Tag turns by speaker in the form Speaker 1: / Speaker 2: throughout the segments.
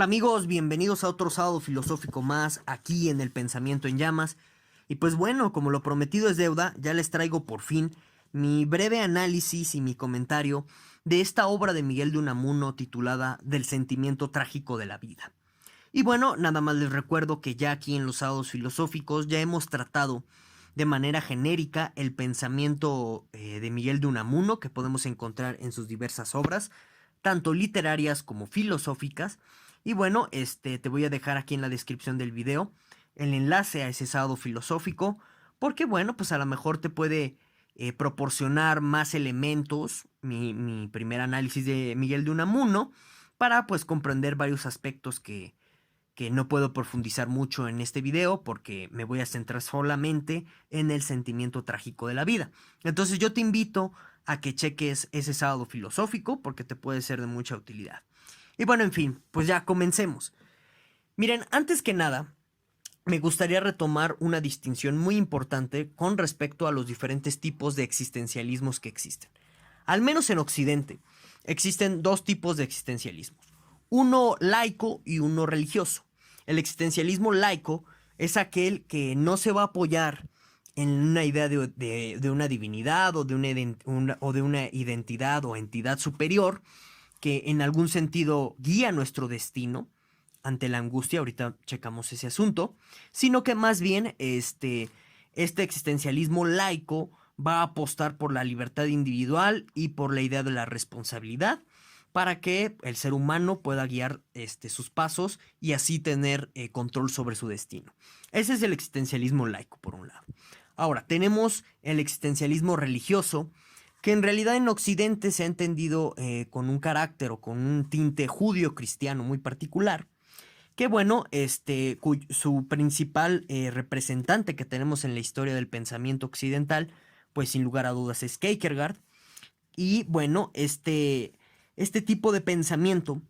Speaker 1: Hola amigos, bienvenidos a otro sábado filosófico más aquí en el Pensamiento en Llamas. Y pues bueno, como lo prometido es deuda, ya les traigo por fin mi breve análisis y mi comentario de esta obra de Miguel de Unamuno titulada Del sentimiento trágico de la vida. Y bueno, nada más les recuerdo que ya aquí en los sábados filosóficos ya hemos tratado de manera genérica el pensamiento de Miguel de Unamuno que podemos encontrar en sus diversas obras, tanto literarias como filosóficas. Y bueno, te voy a dejar aquí en la descripción del video el enlace a ese sábado filosófico, porque bueno, pues a lo mejor te puede proporcionar más elementos, mi primer análisis de Miguel de Unamuno, para pues comprender varios aspectos que no puedo profundizar mucho en este video porque me voy a centrar solamente en el sentimiento trágico de la vida. Entonces yo te invito a que cheques ese sábado filosófico porque te puede ser de mucha utilidad. Y bueno, en fin, pues ya comencemos. Miren, antes que nada, me gustaría retomar una distinción muy importante con respecto a los diferentes tipos de existencialismos que existen. Al menos en Occidente, existen dos tipos de existencialismos, uno laico y uno religioso. El existencialismo laico es aquel que no se va a apoyar en una idea de una divinidad o de una identidad o entidad superior que en algún sentido guía nuestro destino ante la angustia, ahorita checamos ese asunto, sino que más bien este existencialismo laico va a apostar por la libertad individual y por la idea de la responsabilidad para que el ser humano pueda guiar sus pasos y así tener control sobre su destino. Ese es el existencialismo laico, por un lado. Ahora, tenemos el existencialismo religioso, que en realidad en Occidente se ha entendido con un carácter o con un tinte judío-cristiano muy particular, que bueno, su principal representante que tenemos en la historia del pensamiento occidental, pues sin lugar a dudas es Kierkegaard. Y bueno, este tipo de pensamiento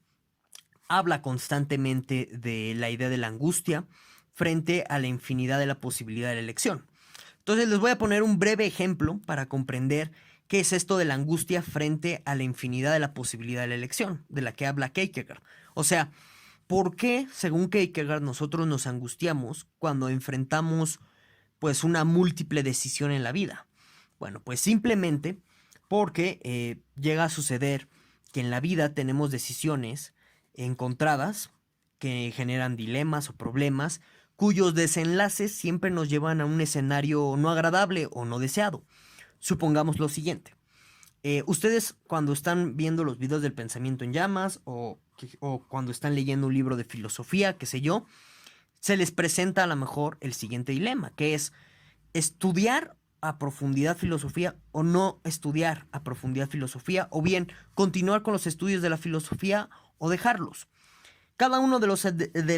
Speaker 1: habla constantemente de la idea de la angustia frente a la infinidad de la posibilidad de la elección. Entonces les voy a poner un breve ejemplo para comprender qué es esto de la angustia frente a la infinidad de la posibilidad de la elección, de la que habla Kierkegaard. O sea, ¿por qué, según Kierkegaard, nosotros nos angustiamos cuando enfrentamos pues una múltiple decisión en la vida? Bueno, pues simplemente porque llega a suceder que en la vida tenemos decisiones encontradas que generan dilemas o problemas cuyos desenlaces siempre nos llevan a un escenario no agradable o no deseado. Supongamos lo siguiente. Ustedes cuando están viendo los videos del pensamiento en llamas o cuando están leyendo un libro de filosofía, qué sé yo, se les presenta a lo mejor el siguiente dilema, que es estudiar a profundidad filosofía o no estudiar a profundidad filosofía, o bien continuar con los estudios de la filosofía o dejarlos. Cada uno de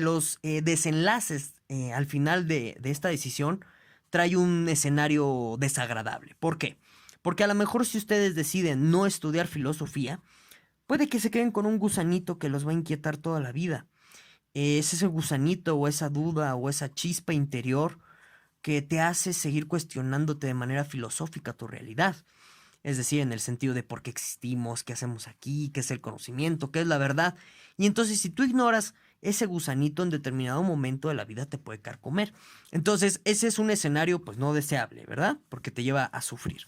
Speaker 1: los desenlaces al final de esta decisión trae un escenario desagradable. ¿Por qué? Porque a lo mejor si ustedes deciden no estudiar filosofía, puede que se queden con un gusanito que los va a inquietar toda la vida. Es ese gusanito o esa duda o esa chispa interior que te hace seguir cuestionándote de manera filosófica tu realidad. Es decir, en el sentido de por qué existimos, qué hacemos aquí, qué es el conocimiento, qué es la verdad. Y entonces si tú ignoras ese gusanito en determinado momento de la vida te puede carcomer. Entonces ese es un escenario pues no deseable, ¿verdad? Porque te lleva a sufrir.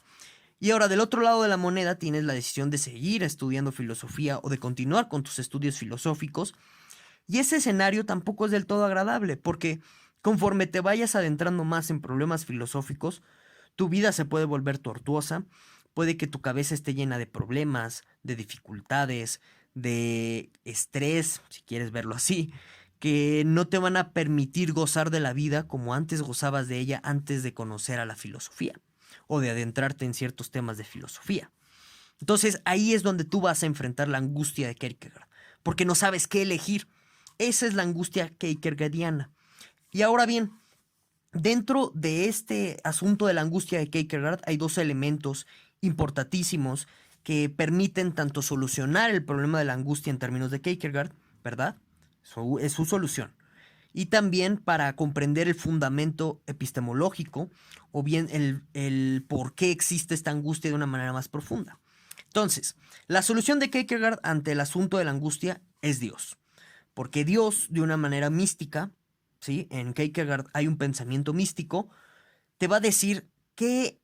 Speaker 1: Y ahora del otro lado de la moneda tienes la decisión de seguir estudiando filosofía o de continuar con tus estudios filosóficos. Y ese escenario tampoco es del todo agradable porque conforme te vayas adentrando más en problemas filosóficos, tu vida se puede volver tortuosa, puede que tu cabeza esté llena de problemas, de dificultades, de estrés, si quieres verlo así, que no te van a permitir gozar de la vida como antes gozabas de ella antes de conocer a la filosofía o de adentrarte en ciertos temas de filosofía. Entonces ahí es donde tú vas a enfrentar la angustia de Kierkegaard, porque no sabes qué elegir. Esa es la angustia kierkegaardiana. Y ahora bien, dentro de este asunto de la angustia de Kierkegaard hay dos elementos importantísimos que permiten tanto solucionar el problema de la angustia en términos de Kierkegaard, ¿verdad? Es su solución. Y también para comprender el fundamento epistemológico o bien el por qué existe esta angustia de una manera más profunda. Entonces, la solución de Kierkegaard ante el asunto de la angustia es Dios. Porque Dios, de una manera mística, ¿sí? En Kierkegaard hay un pensamiento místico, te va a decir qué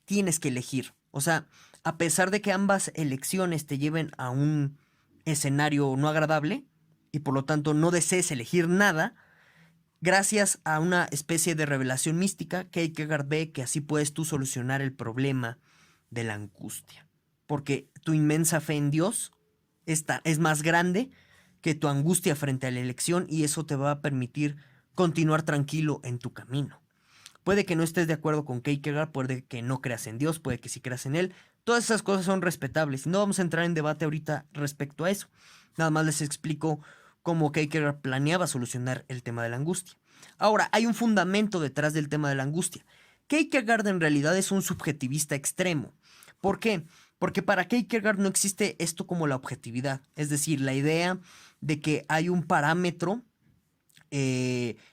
Speaker 1: tienes que elegir. O sea, a pesar de que ambas elecciones te lleven a un escenario no agradable y por lo tanto no desees elegir nada, gracias a una especie de revelación mística, Kierkegaard ve que así puedes tú solucionar el problema de la angustia. Porque tu inmensa fe en Dios es más grande que tu angustia frente a la elección y eso te va a permitir continuar tranquilo en tu camino. Puede que no estés de acuerdo con Kierkegaard, puede que no creas en Dios, puede que sí creas en él. Todas esas cosas son respetables y no vamos a entrar en debate ahorita respecto a eso. Nada más les explico cómo Kierkegaard planeaba solucionar el tema de la angustia. Ahora, hay un fundamento detrás del tema de la angustia. Kierkegaard en realidad es un subjetivista extremo. ¿Por qué? Porque para Kierkegaard no existe esto como la objetividad, es decir, la idea de que hay un parámetro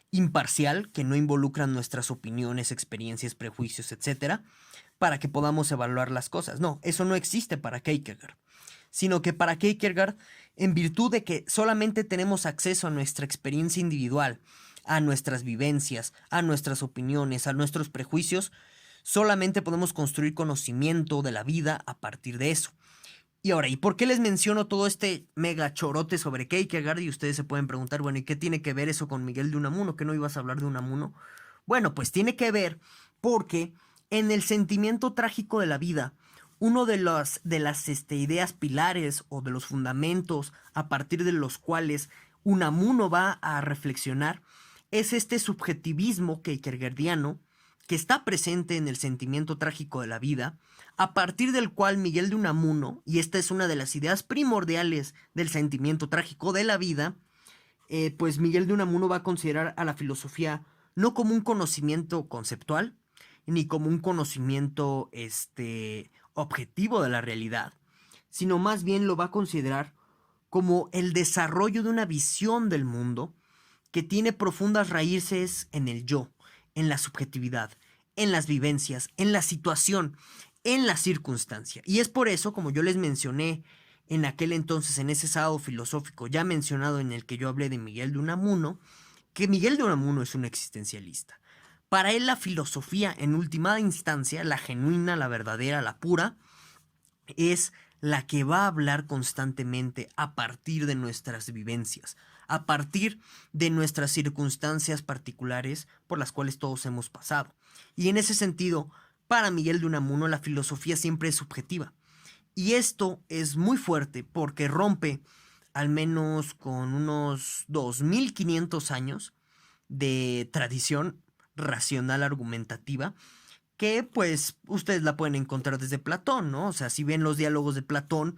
Speaker 1: imparcial que no involucra nuestras opiniones, experiencias, prejuicios, etcétera, para que podamos evaluar las cosas. No, eso no existe para Kierkegaard, sino que para Kierkegaard, en virtud de que solamente tenemos acceso a nuestra experiencia individual, a nuestras vivencias, a nuestras opiniones, a nuestros prejuicios, solamente podemos construir conocimiento de la vida a partir de eso. Y ahora, ¿y por qué les menciono todo este mega chorote sobre Kierkegaard? Y ustedes se pueden preguntar, bueno, ¿y qué tiene que ver eso con Miguel de Unamuno? ¿Que no ibas a hablar de Unamuno? Bueno, pues tiene que ver porque en el sentimiento trágico de la vida, uno de las ideas pilares o de los fundamentos a partir de los cuales Unamuno va a reflexionar es este subjetivismo kierkegaardiano que está presente en el sentimiento trágico de la vida, a partir del cual Miguel de Unamuno, y esta es una de las ideas primordiales del sentimiento trágico de la vida, pues Miguel de Unamuno va a considerar a la filosofía no como un conocimiento conceptual, ni como un conocimiento objetivo de la realidad, sino más bien lo va a considerar como el desarrollo de una visión del mundo que tiene profundas raíces en el yo, en la subjetividad, en las vivencias, en la situación, en la circunstancia. Y es por eso, como yo les mencioné en aquel entonces, en ese sábado filosófico ya mencionado en el que yo hablé de Miguel de Unamuno, que Miguel de Unamuno es un existencialista. Para él la filosofía, en última instancia, la genuina, la verdadera, la pura, es la que va a hablar constantemente a partir de nuestras vivencias, a partir de nuestras circunstancias particulares por las cuales todos hemos pasado. Y en ese sentido, para Miguel de Unamuno, la filosofía siempre es subjetiva. Y esto es muy fuerte porque rompe al menos con unos 2500 años de tradición racional argumentativa que pues ustedes la pueden encontrar desde Platón, ¿no? O sea, si ven los diálogos de Platón,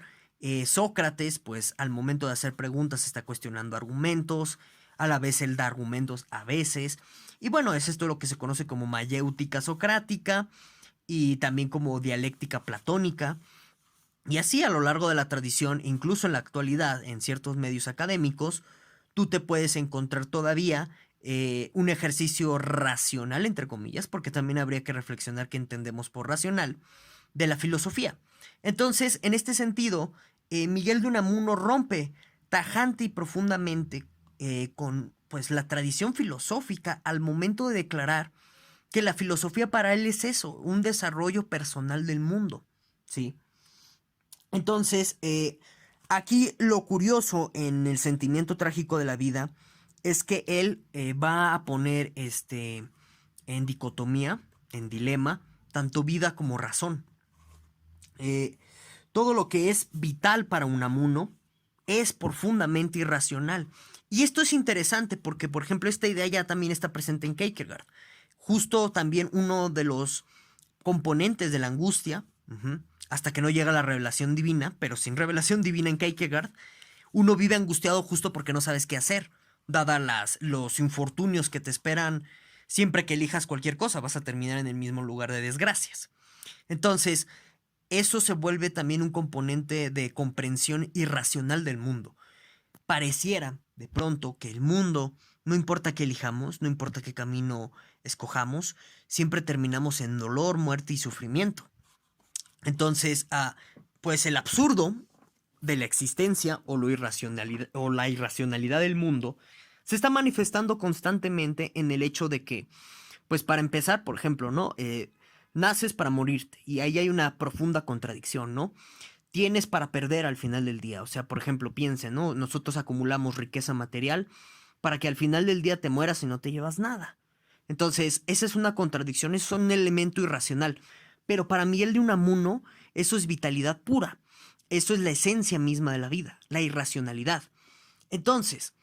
Speaker 1: Sócrates, pues al momento de hacer preguntas está cuestionando argumentos, a la vez él da argumentos a veces, y bueno, es esto lo que se conoce como mayéutica socrática y también como dialéctica platónica, y así a lo largo de la tradición, incluso en la actualidad, en ciertos medios académicos, tú te puedes encontrar todavía un ejercicio racional, entre comillas, porque también habría que reflexionar qué entendemos por racional, de la filosofía. Entonces, en este sentido, Miguel de Unamuno rompe tajante y profundamente con pues, la tradición filosófica al momento de declarar que la filosofía para él es eso, un desarrollo personal del mundo, ¿sí? Entonces, aquí lo curioso en el sentimiento trágico de la vida es que él va a poner en dicotomía, en dilema, tanto vida como razón. Todo lo que es vital para Unamuno es profundamente irracional. Y esto es interesante porque, por ejemplo, esta idea ya también está presente en Kierkegaard. Justo también uno de los componentes de la angustia, hasta que no llega la revelación divina, pero sin revelación divina en Kierkegaard, uno vive angustiado justo porque no sabes qué hacer, dadas los infortunios que te esperan siempre que elijas cualquier cosa, vas a terminar en el mismo lugar de desgracias. Entonces, eso se vuelve también un componente de comprensión irracional del mundo. Pareciera, de pronto, que el mundo, no importa qué elijamos, no importa qué camino escojamos, siempre terminamos en dolor, muerte y sufrimiento. Entonces, pues el absurdo de la existencia o la irracionalidad del mundo se está manifestando constantemente en el hecho de que, pues para empezar, por ejemplo, ¿no? Naces para morirte y ahí hay una profunda contradicción, ¿no? Tienes para perder al final del día. O sea, por ejemplo, piensen, ¿no? Nosotros acumulamos riqueza material para que al final del día te mueras y no te llevas nada. Entonces, esa es una contradicción, eso es un elemento irracional. Pero para Miguel de Unamuno, eso es vitalidad pura. Eso es la esencia misma de la vida, la irracionalidad. Entonces,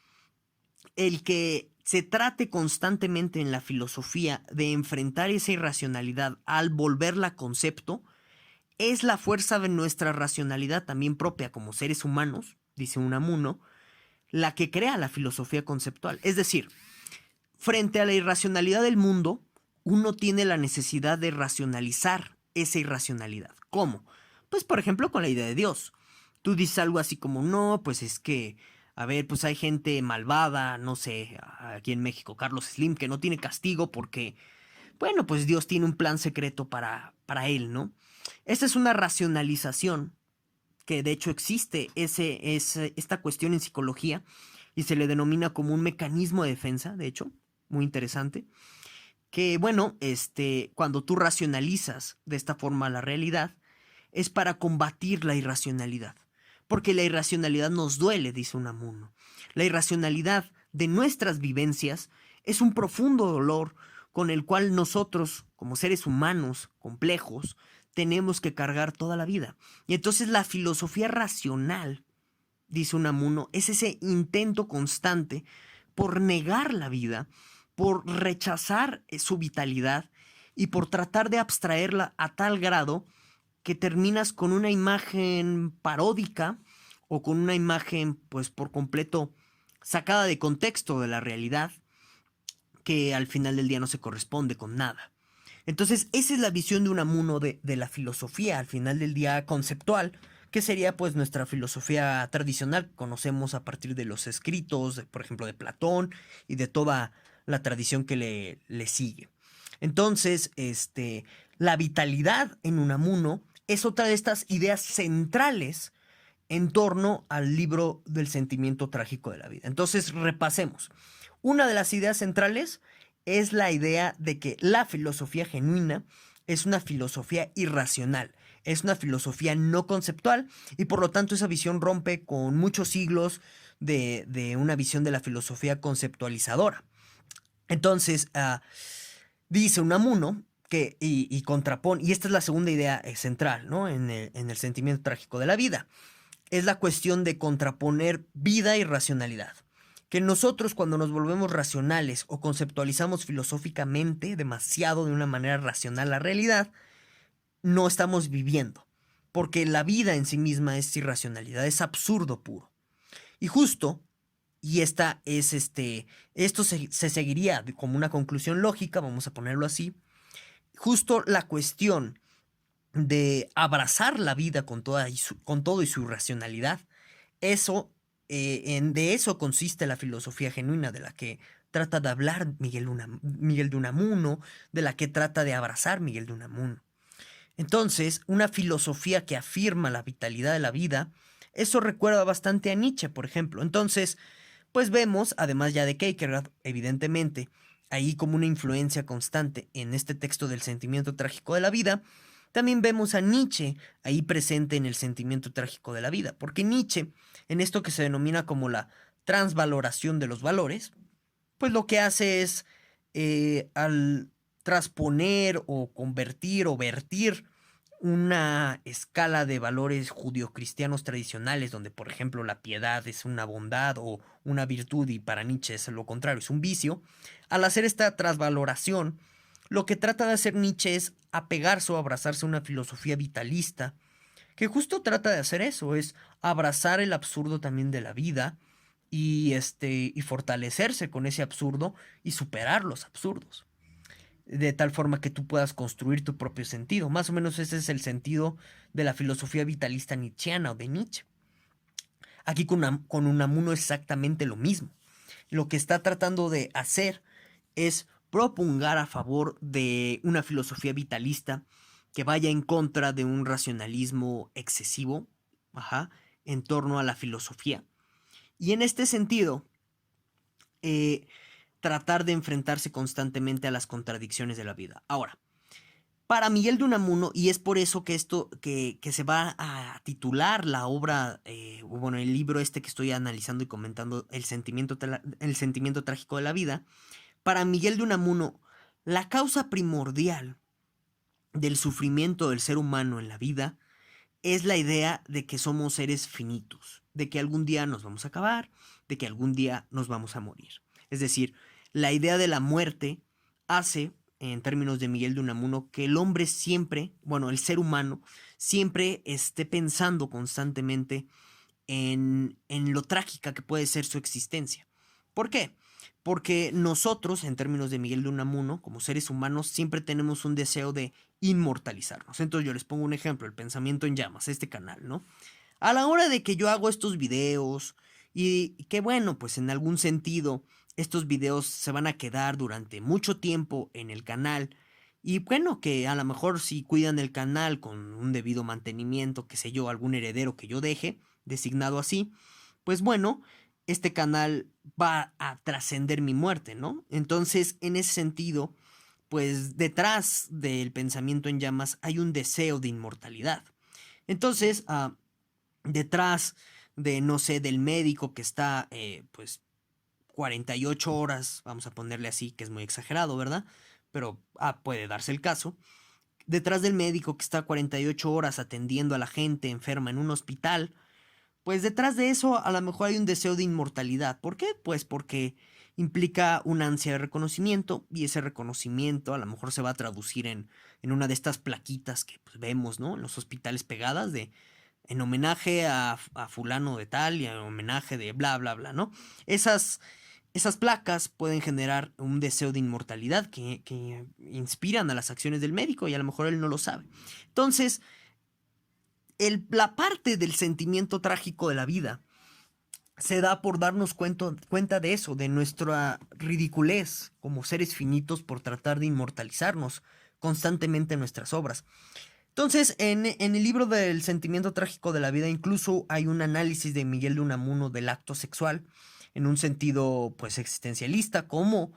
Speaker 1: el que se trate constantemente en la filosofía de enfrentar esa irracionalidad al volverla concepto, es la fuerza de nuestra racionalidad también propia como seres humanos, dice Unamuno, la que crea la filosofía conceptual. Es decir, frente a la irracionalidad del mundo, uno tiene la necesidad de racionalizar esa irracionalidad. ¿Cómo? Pues por ejemplo con la idea de Dios. Tú dices algo así como, no, pues es que, a ver, pues hay gente malvada, no sé, aquí en México, Carlos Slim, que no tiene castigo porque, bueno, pues Dios tiene un plan secreto para él, ¿no? Esta es una racionalización que de hecho existe esta cuestión en psicología y se le denomina como un mecanismo de defensa, de hecho, muy interesante, que bueno, cuando tú racionalizas de esta forma la realidad, es para combatir la irracionalidad, porque la irracionalidad nos duele, dice Unamuno. La irracionalidad de nuestras vivencias es un profundo dolor con el cual nosotros, como seres humanos complejos, tenemos que cargar toda la vida. Y entonces la filosofía racional, dice Unamuno, es ese intento constante por negar la vida, por rechazar su vitalidad y por tratar de abstraerla a tal grado que terminas con una imagen paródica o con una imagen pues por completo sacada de contexto de la realidad que al final del día no se corresponde con nada. Entonces esa es la visión de Unamuno de la filosofía al final del día conceptual, que sería pues nuestra filosofía tradicional que conocemos a partir de los escritos, por ejemplo de Platón y de toda la tradición que le sigue. Entonces, la vitalidad en Unamuno es otra de estas ideas centrales en torno al libro del sentimiento trágico de la vida. Entonces, repasemos. Una de las ideas centrales es la idea de que la filosofía genuina es una filosofía irracional, es una filosofía no conceptual y por lo tanto esa visión rompe con muchos siglos de una visión de la filosofía conceptualizadora. Entonces, dice Unamuno que, y contrapone, y esta es la segunda idea central, ¿no? En el sentimiento trágico de la vida, es la cuestión de contraponer vida y racionalidad. Que nosotros cuando nos volvemos racionales o conceptualizamos filosóficamente demasiado de una manera racional la realidad, no estamos viviendo, porque la vida en sí misma es irracionalidad, es absurdo puro. Y justo, y esta es esto se seguiría como una conclusión lógica, vamos a ponerlo así, justo la cuestión de abrazar la vida con todo y su racionalidad, eso, de eso consiste la filosofía genuina de la que trata de hablar Miguel de Unamuno, de la que trata de abrazar Miguel de Unamuno. Entonces, una filosofía que afirma la vitalidad de la vida, eso recuerda bastante a Nietzsche, por ejemplo. Entonces, pues vemos, además ya de Kierkegaard, evidentemente, ahí como una influencia constante en este texto del sentimiento trágico de la vida, también vemos a Nietzsche ahí presente en el sentimiento trágico de la vida, porque Nietzsche, en esto que se denomina como la transvaloración de los valores, pues lo que hace es, al transponer o convertir o vertir una escala de valores judio-cristianos tradicionales, donde por ejemplo la piedad es una bondad o una virtud y para Nietzsche es lo contrario, es un vicio, al hacer esta transvaloración, lo que trata de hacer Nietzsche es apegarse o abrazarse a una filosofía vitalista, que justo trata de hacer eso, es abrazar el absurdo también de la vida y fortalecerse con ese absurdo y superar los absurdos de tal forma que tú puedas construir tu propio sentido. Más o menos ese es el sentido de la filosofía vitalista nietzscheana o de Nietzsche. Aquí con Unamuno es exactamente lo mismo. Lo que está tratando de hacer es propulgar a favor de una filosofía vitalista que vaya en contra de un racionalismo excesivo, ajá, en torno a la filosofía. Y en este sentido, tratar de enfrentarse constantemente a las contradicciones de la vida. Ahora, para Miguel de Unamuno, y es por eso que esto, que se va a titular la obra, bueno, el libro este que estoy analizando y comentando, el sentimiento trágico de la vida, para Miguel de Unamuno, la causa primordial del sufrimiento del ser humano en la vida es la idea de que somos seres finitos, de que algún día nos vamos a acabar, de que algún día nos vamos a morir. Es decir, la idea de la muerte hace, en términos de Miguel de Unamuno, que el hombre siempre, bueno, el ser humano, siempre esté pensando constantemente en lo trágica que puede ser su existencia. ¿Por qué? Porque nosotros, en términos de Miguel de Unamuno, como seres humanos, siempre tenemos un deseo de inmortalizarnos. Entonces yo les pongo un ejemplo, el pensamiento en llamas, este canal, ¿no? A la hora de que yo hago estos videos y que bueno, pues en algún sentido estos videos se van a quedar durante mucho tiempo en el canal y bueno, que a lo mejor si cuidan el canal con un debido mantenimiento, qué sé yo, algún heredero que yo deje, designado así, pues bueno, este canal va a trascender mi muerte, ¿no? Entonces, en ese sentido, pues detrás del pensamiento en llamas hay un deseo de inmortalidad. Entonces, detrás de, no sé, del médico que está, pues, 48 horas, vamos a ponerle así, que es muy exagerado, ¿verdad? Pero puede darse el caso. Detrás del médico que está 48 horas atendiendo a la gente enferma en un hospital, pues detrás de eso a lo mejor hay un deseo de inmortalidad. ¿Por qué? Pues porque implica una ansia de reconocimiento y ese reconocimiento a lo mejor se va a traducir en una de estas plaquitas que pues, vemos, ¿no? En los hospitales pegadas de en homenaje a fulano de tal y en homenaje de bla, bla, bla, ¿no? Esas placas pueden generar un deseo de inmortalidad que inspiran a las acciones del médico y a lo mejor él no lo sabe. Entonces, la parte del sentimiento trágico de la vida se da por darnos cuenta de eso, de nuestra ridiculez como seres finitos por tratar de inmortalizarnos constantemente en nuestras obras. Entonces, en el libro del sentimiento trágico de la vida incluso hay un análisis de Miguel de Unamuno del acto sexual en un sentido pues existencialista, como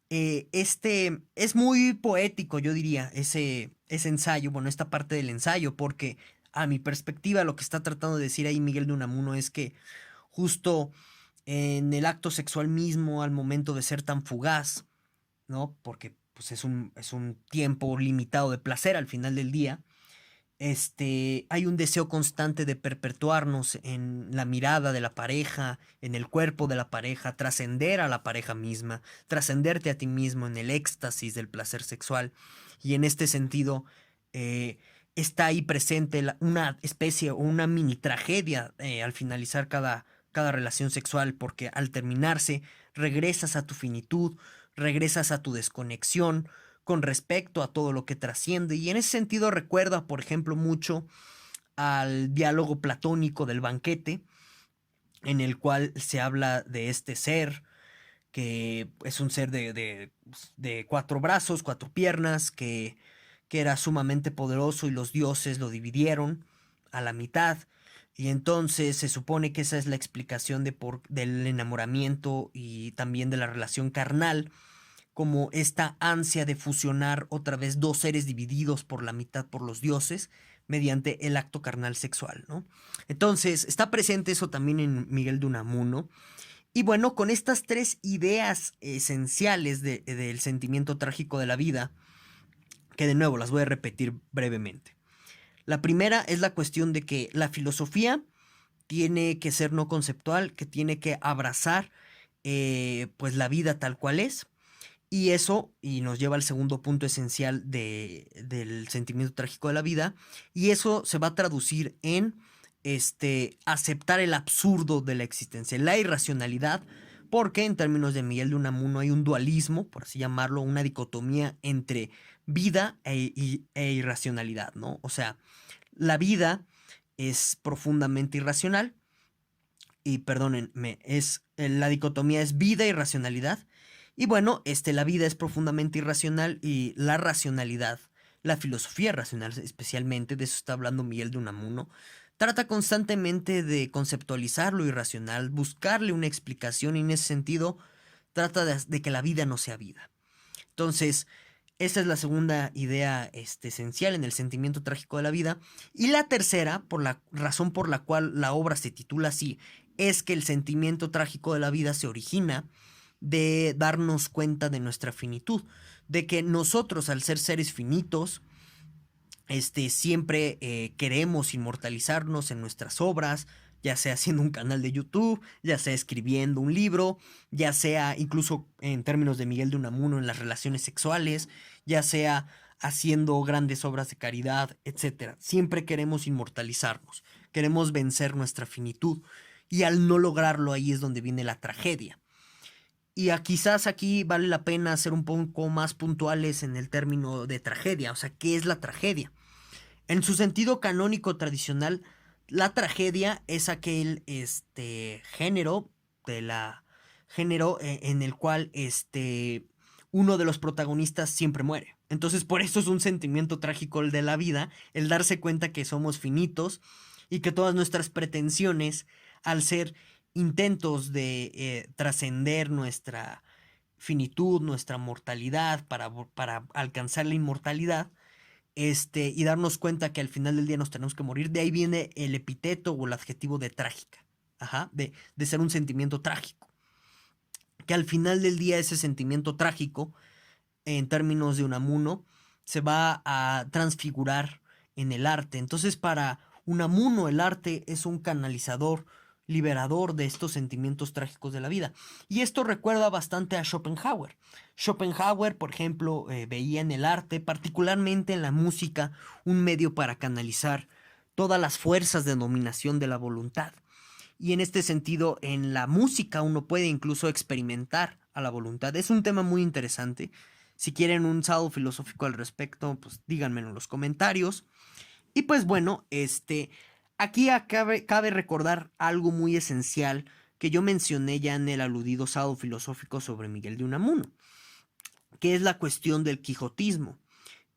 Speaker 1: este es muy poético, yo diría, ese ensayo, bueno, esta parte del ensayo, porque a mi perspectiva lo que está tratando de decir ahí Miguel de Unamuno es que justo en el acto sexual mismo, al momento de ser tan fugaz, ¿no? Porque pues es un tiempo limitado de placer al final del día, hay un deseo constante de perpetuarnos en la mirada de la pareja, en el cuerpo de la pareja, trascender a la pareja misma, trascenderte a ti mismo en el éxtasis del placer sexual. Y en este sentido, está ahí presente una especie o una mini tragedia al finalizar cada relación sexual, porque al terminarse regresas a tu finitud, regresas a tu desconexión con respecto a todo lo que trasciende. Y en ese sentido recuerda, por ejemplo, mucho al diálogo platónico del banquete, en el cual se habla de este ser, que es un ser de cuatro brazos, cuatro piernas, que era sumamente poderoso y los dioses lo dividieron a la mitad. Y entonces se supone que esa es la explicación del enamoramiento y también de la relación carnal, como esta ansia de fusionar otra vez dos seres divididos por la mitad por los dioses mediante el acto carnal sexual, ¿no? Entonces, está presente eso también en Miguel de Unamuno. Y bueno, con estas tres ideas esenciales del sentimiento trágico de la vida, que de nuevo las voy a repetir brevemente. La primera es la cuestión de que la filosofía tiene que ser no conceptual, que tiene que abrazar pues la vida tal cual es. Y eso, y nos lleva al segundo punto esencial del sentimiento trágico de la vida, y eso se va a traducir en aceptar el absurdo de la existencia, la irracionalidad, porque en términos de Miguel de Unamuno hay un dualismo, por así llamarlo, una dicotomía entre vida e irracionalidad, ¿no? O sea, la vida es profundamente irracional, y perdónenme, la dicotomía es vida y racionalidad. Y bueno, la vida es profundamente irracional y la racionalidad, la filosofía racional especialmente, de eso está hablando Miguel de Unamuno, trata constantemente de conceptualizar lo irracional, buscarle una explicación y en ese sentido trata de que la vida no sea vida. Entonces, esa es la segunda idea esencial en el sentimiento trágico de la vida. Y la tercera, por la razón por la cual la obra se titula así, es que el sentimiento trágico de la vida se origina de darnos cuenta de nuestra finitud, de que nosotros, al ser seres finitos, siempre queremos inmortalizarnos en nuestras obras, ya sea haciendo un canal de YouTube, ya sea escribiendo un libro, ya sea incluso en términos de Miguel de Unamuno en las relaciones sexuales, ya sea haciendo grandes obras de caridad, etcétera. Siempre queremos inmortalizarnos, queremos vencer nuestra finitud y al no lograrlo ahí es donde viene la tragedia. Y quizás aquí vale la pena ser un poco más puntuales en el término de tragedia, o sea, ¿qué es la tragedia? En su sentido canónico tradicional, la tragedia es aquel género en el cual uno de los protagonistas siempre muere. Entonces, por eso es un sentimiento trágico el de la vida, el darse cuenta que somos finitos y que todas nuestras pretensiones, al ser intentos de trascender nuestra finitud, nuestra mortalidad para alcanzar la inmortalidad, y darnos cuenta que al final del día nos tenemos que morir. De ahí viene el epíteto o el adjetivo de trágica, de ser un sentimiento trágico. Que al final del día ese sentimiento trágico, en términos de Unamuno, se va a transfigurar en el arte. Entonces, para Unamuno, el arte es un canalizador, liberador de estos sentimientos trágicos de la vida. Y esto recuerda bastante a Schopenhauer. Schopenhauer, por ejemplo, veía en el arte, particularmente en la música, un medio para canalizar todas las fuerzas de dominación de la voluntad. Y en este sentido, en la música uno puede incluso experimentar a la voluntad. Es un tema muy interesante. Si quieren un sábado filosófico al respecto, pues díganmelo en los comentarios. Y pues bueno, aquí cabe recordar algo muy esencial que yo mencioné ya en el aludido sábado filosófico sobre Miguel de Unamuno, que es la cuestión del quijotismo.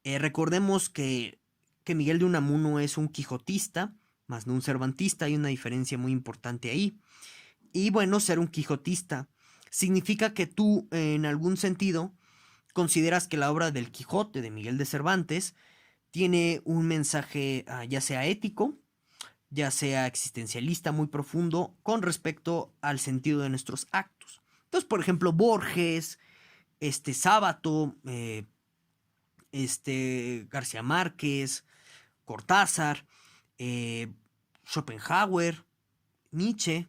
Speaker 1: Recordemos que Miguel de Unamuno es un quijotista, más no un cervantista, hay una diferencia muy importante ahí. Y bueno, ser un quijotista significa que tú, en algún sentido, consideras que la obra del Quijote de Miguel de Cervantes tiene un mensaje ya sea ético, ya sea existencialista muy profundo con respecto al sentido de nuestros actos. Entonces, por ejemplo, Borges, Sábato, García Márquez, Cortázar, Schopenhauer, Nietzsche,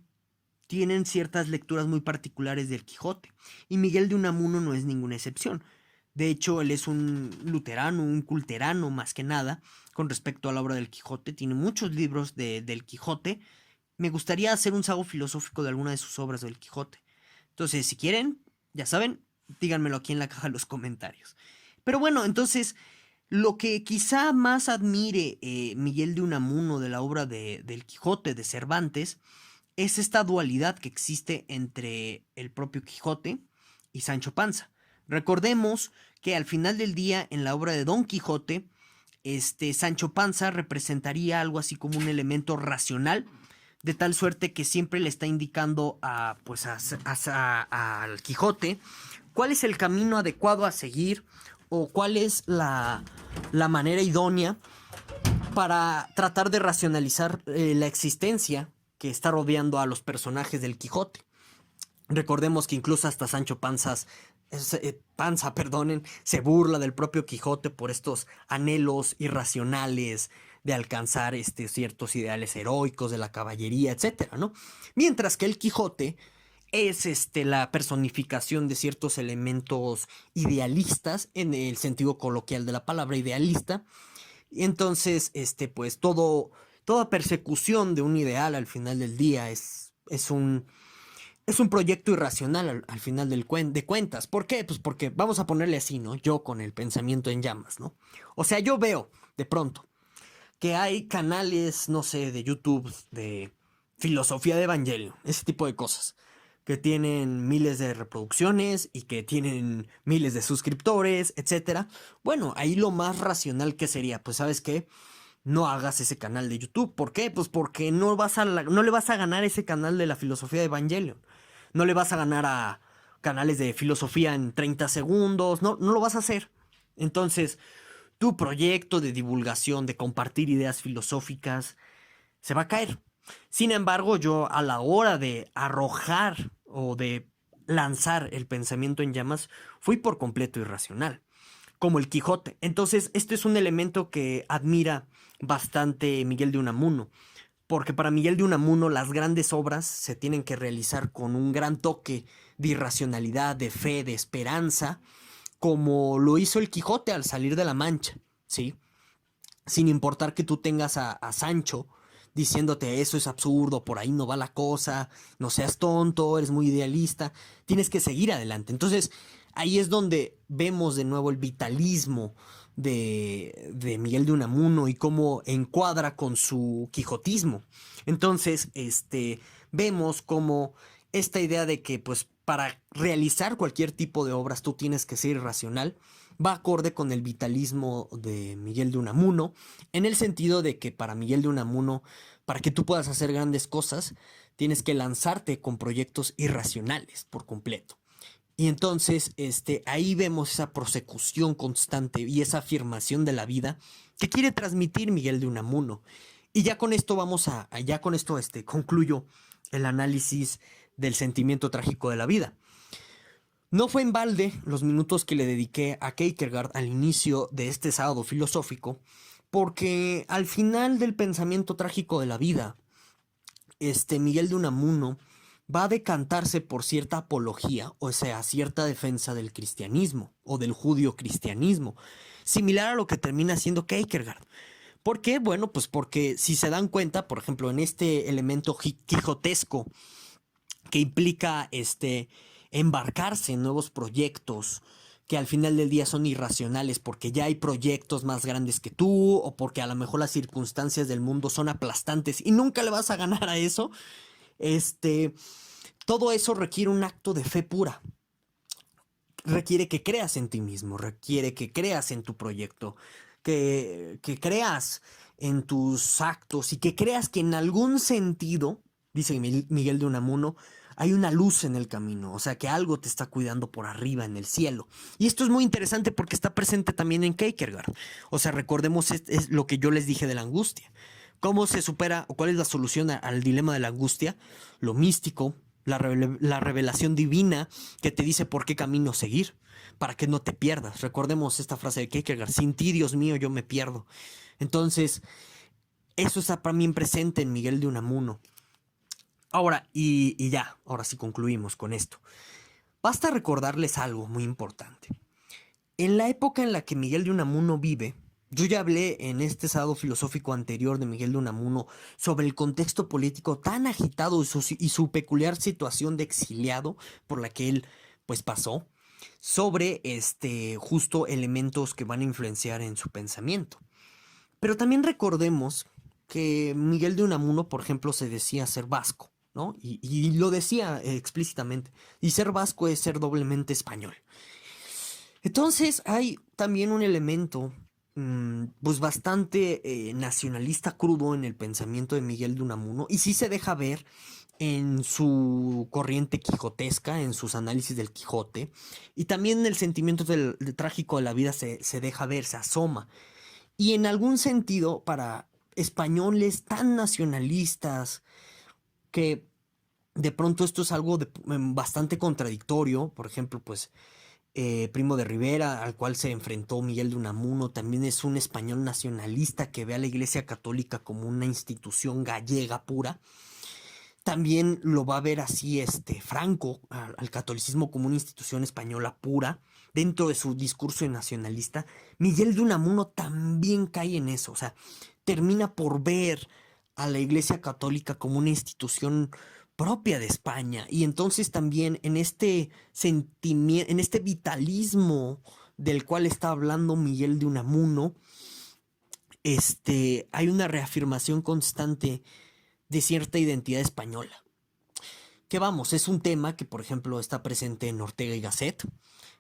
Speaker 1: tienen ciertas lecturas muy particulares del Quijote. Y Miguel de Unamuno no es ninguna excepción. De hecho, él es un luterano, un culterano más que nada, con respecto a la obra del Quijote. Tiene muchos libros del Quijote. Me gustaría hacer un sago filosófico de alguna de sus obras del Quijote. Entonces, si quieren, ya saben, díganmelo aquí en la caja de los comentarios. Pero bueno, entonces, lo que quizá más admire Miguel de Unamuno de la obra del Quijote de Cervantes es esta dualidad que existe entre el propio Quijote y Sancho Panza. Recordemos que al final del día, en la obra de Don Quijote, Sancho Panza representaría algo así como un elemento racional, de tal suerte que siempre le está indicando al Quijote cuál es el camino adecuado a seguir o cuál es la manera idónea para tratar de racionalizar la existencia que está rodeando a los personajes del Quijote. Recordemos que incluso hasta Sancho Panza, se burla del propio Quijote por estos anhelos irracionales de alcanzar ciertos ideales heroicos de la caballería, etcétera, ¿no? Mientras que el Quijote es la personificación de ciertos elementos idealistas en el sentido coloquial de la palabra idealista. Y entonces, pues toda persecución de un ideal al final del día es un proyecto irracional al final de cuentas. ¿Por qué? Pues porque vamos a ponerle así, ¿no? Yo con el pensamiento en llamas, ¿no? O sea, yo veo de pronto que hay canales, no sé, de YouTube, de filosofía de evangelio, ese tipo de cosas, que tienen miles de reproducciones y que tienen miles de suscriptores, etcétera. Bueno, ahí lo más racional que sería, pues, ¿sabes qué? no hagas ese canal de YouTube. ¿Por qué? Pues porque no le vas a ganar ese canal de la filosofía de Evangelion. No le vas a ganar a canales de filosofía en 30 segundos. No, no lo vas a hacer. Entonces, tu proyecto de divulgación, de compartir ideas filosóficas, se va a caer. Sin embargo, yo a la hora de arrojar o de lanzar el pensamiento en llamas, fui por completo irracional, como el Quijote. Entonces, este es un elemento que admira bastante Miguel de Unamuno, porque para Miguel de Unamuno las grandes obras se tienen que realizar con un gran toque de irracionalidad, de fe, de esperanza, como lo hizo el Quijote al salir de la Mancha, ¿sí? Sin importar que tú tengas a Sancho diciéndote eso es absurdo, por ahí no va la cosa, no seas tonto, eres muy idealista, tienes que seguir adelante. Entonces, ahí es donde vemos de nuevo el vitalismo de Miguel de Unamuno y cómo encuadra con su quijotismo. Entonces, vemos como esta idea de que, pues, para realizar cualquier tipo de obras tú tienes que ser irracional, va acorde con el vitalismo de Miguel de Unamuno, en el sentido de que para Miguel de Unamuno, para que tú puedas hacer grandes cosas, tienes que lanzarte con proyectos irracionales por completo. Y entonces, ahí vemos esa prosecución constante y esa afirmación de la vida que quiere transmitir Miguel de Unamuno. Y ya con esto ya con esto, concluyo el análisis del sentimiento trágico de la vida. No fue en balde los minutos que le dediqué a Kierkegaard al inicio de este sábado filosófico, porque al final del pensamiento trágico de la vida, Miguel de Unamuno va a decantarse por cierta apología, o sea, cierta defensa del cristianismo o del judio-cristianismo, similar a lo que termina haciendo Kierkegaard. ¿Por qué? Bueno, pues porque si se dan cuenta, por ejemplo, en este elemento quijotesco que implica embarcarse en nuevos proyectos que al final del día son irracionales porque ya hay proyectos más grandes que tú o porque a lo mejor las circunstancias del mundo son aplastantes y nunca le vas a ganar a eso. Todo eso requiere un acto de fe pura. Requiere que creas en ti mismo, requiere que creas en tu proyecto, que creas en tus actos y que creas que en algún sentido, dice Miguel de Unamuno, hay una luz en el camino, o sea que algo te está cuidando por arriba en el cielo. Y esto es muy interesante porque está presente también en Kierkegaard. O sea, recordemos es lo que yo les dije de la angustia. ¿Cómo se supera o cuál es la solución al dilema de la angustia? Lo místico, la revelación divina que te dice por qué camino seguir, para que no te pierdas. Recordemos esta frase de Kierkegaard, sin ti, Dios mío, yo me pierdo. Entonces, eso está también presente en Miguel de Unamuno. Ahora, ahora sí concluimos con esto. Basta recordarles algo muy importante. En la época en la que Miguel de Unamuno vive, yo ya hablé en este sábado filosófico anterior de Miguel de Unamuno sobre el contexto político tan agitado y su peculiar situación de exiliado por la que él pues pasó, sobre justo elementos que van a influenciar en su pensamiento. Pero también recordemos que Miguel de Unamuno, por ejemplo, se decía ser vasco, ¿no? Y lo decía explícitamente. Y ser vasco es ser doblemente español. Entonces hay también un elemento pues bastante nacionalista crudo en el pensamiento de Miguel de Unamuno y sí se deja ver en su corriente quijotesca, en sus análisis del Quijote y también en el sentimiento del trágico de la vida se deja ver, se asoma. Y en algún sentido para españoles tan nacionalistas que de pronto esto es algo bastante contradictorio, por ejemplo, pues Primo de Rivera, al cual se enfrentó Miguel de Unamuno, también es un español nacionalista que ve a la Iglesia Católica como una institución gallega pura. También lo va a ver así Franco, al catolicismo como una institución española pura, dentro de su discurso nacionalista. Miguel de Unamuno también cae en eso, o sea, termina por ver a la Iglesia Católica como una institución propia de España. Y entonces también en este sentimiento, en este vitalismo del cual está hablando Miguel de Unamuno, hay una reafirmación constante de cierta identidad española. Que vamos, es un tema que por ejemplo está presente en Ortega y Gasset,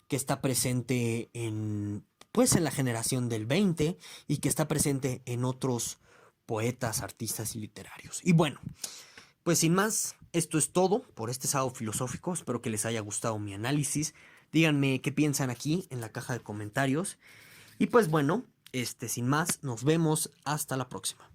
Speaker 1: que está presente en pues en la generación del 20 y que está presente en otros poetas, artistas y literarios. Y bueno, pues sin más, esto es todo por este sábado filosófico. Espero que les haya gustado mi análisis. Díganme qué piensan aquí en la caja de comentarios. Y pues bueno, sin más, nos vemos hasta la próxima.